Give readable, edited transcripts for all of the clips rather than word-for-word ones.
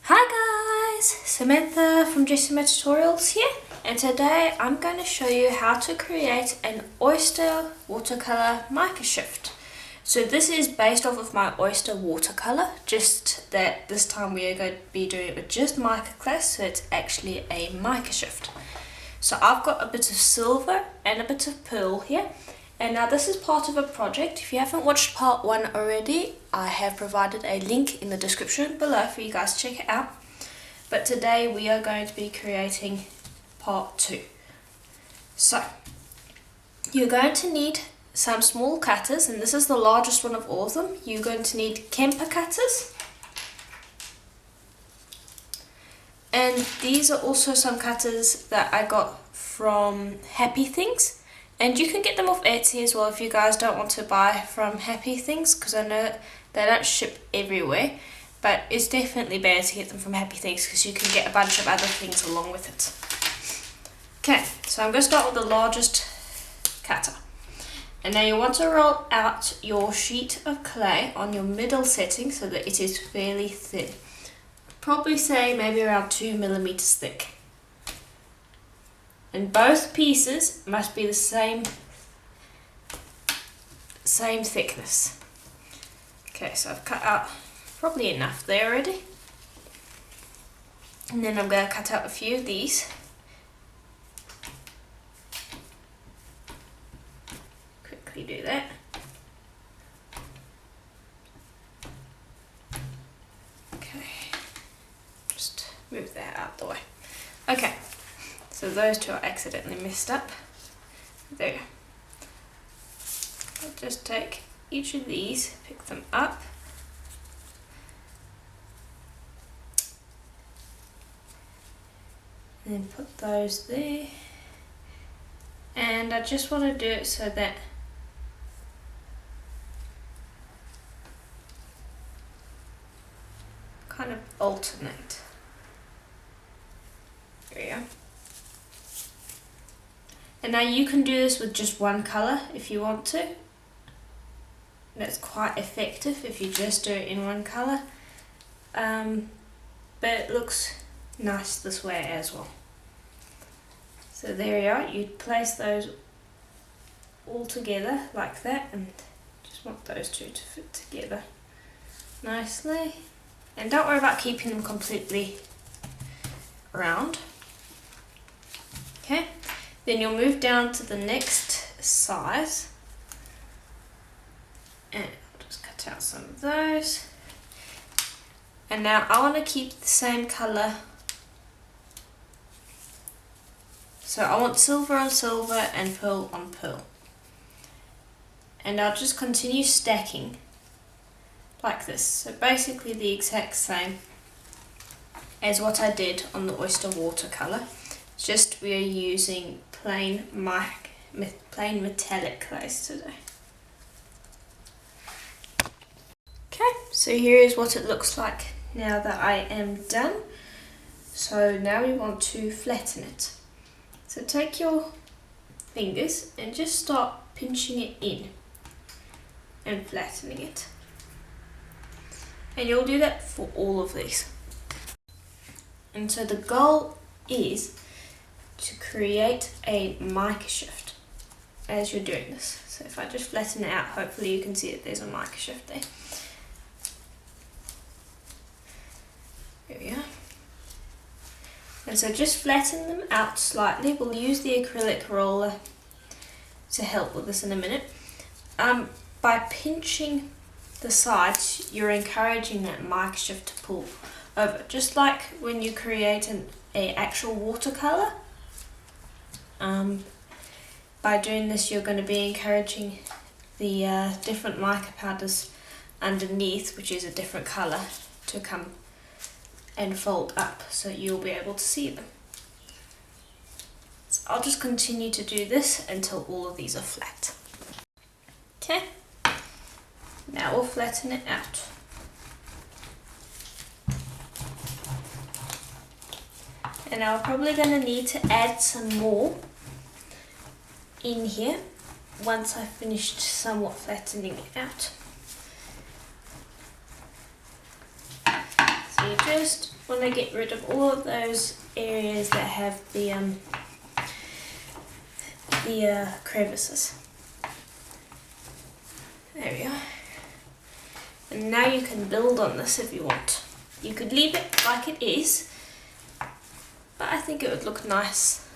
Hi guys, Samantha from Jessama Tutorials here, and today I'm going to show you how to create an oyster watercolor mica shift. So this is based off of my oyster watercolor, just that this time we are going to be doing it with just mica clay, so it's actually a mica shift. So I've got a bit of silver and a bit of pearl here. And now this is part of a project. If you haven't watched part 1 already, I have provided a link in the description below for you guys to check it out. But today we are going to be creating part 2. So, you're going to need some small cutters, and this is the largest one of all of them. You're going to need Kemper cutters. And these are also some cutters that I got from Happy Things. And you can get them off Etsy as well if you guys don't want to buy from Happy Things, because I know they don't ship everywhere, but it's definitely better to get them from Happy Things because you can get a bunch of other things along with it. Okay, so I'm going to start with the largest cutter. And now you want to roll out your sheet of clay on your middle setting so that it is fairly thin. Probably say maybe around 2 millimeters thick. And both pieces must be the same thickness. Okay, so I've cut out probably enough there already. And then I'm going to cut out a few of these. Quickly do that. Okay, just move that out the way. Okay. So those two are accidentally messed up. There. I'll just take each of these, pick them up. And then put those there. And I just want to do it so that kind of alternate. There we go. And now you can do this with just one colour if you want to. That's quite effective if you just do it in one colour. But it looks nice this way as well. So there you are, you place those all together like that, and just want those two to fit together nicely. And don't worry about keeping them completely round. Okay. Then you'll move down to the next size, and I'll just cut out some of those. And now I want to keep the same colour, so I want silver on silver and pearl on pearl. And I'll just continue stacking like this, so basically the exact same as what I did on the oyster watercolour. Just we are using plain metallic clays today. Okay, so here is what it looks like now that I am done. So now we want to flatten it. So take your fingers and just start pinching it in and flattening it. And you'll do that for all of these. And so the goal is to create a mica shift as you're doing this. So if I just flatten it out, hopefully you can see that there's a mica shift there. There we are. And so just flatten them out slightly. We'll use the acrylic roller to help with this in a minute. By pinching the sides, you're encouraging that mica shift to pull over, just like when you create an actual watercolor. By doing this, you're going to be encouraging the different mica powders underneath, which is a different color, to come and fold up so you'll be able to see them. So I'll just continue to do this until all of these are flat. Okay, now we'll flatten it out. And now we're probably going to need to add some more in here once I've finished somewhat flattening it out. So You just want to get rid of all of those areas that have the crevices. There we go. And now you can build on this if you want. You could leave it like it is, but I think it would look nice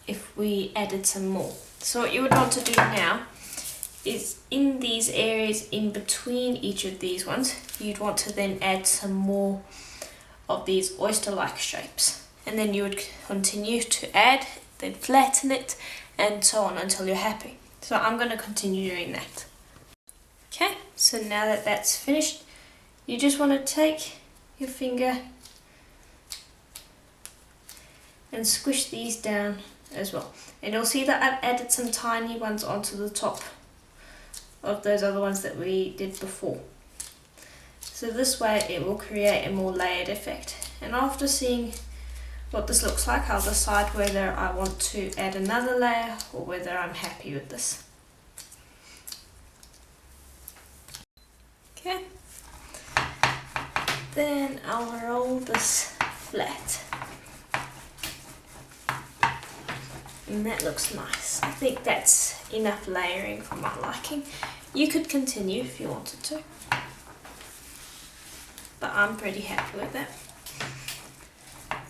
if we added some more. So what you would want to do now is in these areas in between each of these ones, you'd want to then add some more of these oyster-like shapes. And then you would continue to add, then flatten it, and so on until you're happy. So I'm going to continue doing that. Okay, so now that that's finished, you just want to take your finger and squish these down as well. And you'll see that I've added some tiny ones onto the top of those other ones that we did before. So this way it will create a more layered effect. And after seeing what this looks like, I'll decide whether I want to add another layer or whether I'm happy with this. Okay, then I'll roll this flat. And that looks nice. I think that's enough layering for my liking. You could continue if you wanted to, but I'm pretty happy with that.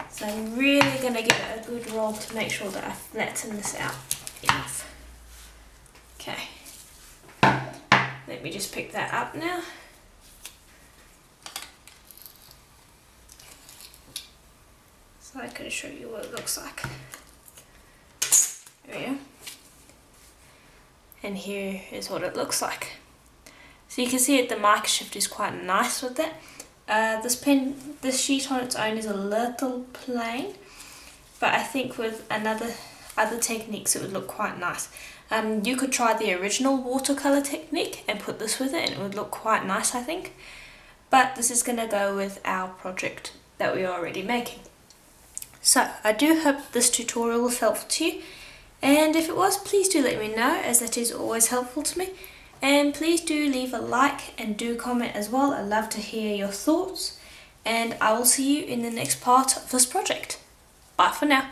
So I'm really going to give it a good roll to make sure that I flatten this out enough. Okay, let me just pick that up now. So I can show you what it looks like. There we go. And here is what it looks like. So you can see the mica shift is quite nice with it. This sheet on its own is a little plain, but I think with other techniques it would look quite nice. You could try the original watercolor technique and put this with it and it would look quite nice, I think. But this is going to go with our project that we are already making. So I do hope this tutorial was helpful to you, and if it was, please do let me know, as that is always helpful to me. And please do leave a like and do comment as well. I'd love to hear your thoughts, and I will see you in the next part of this project. Bye for now.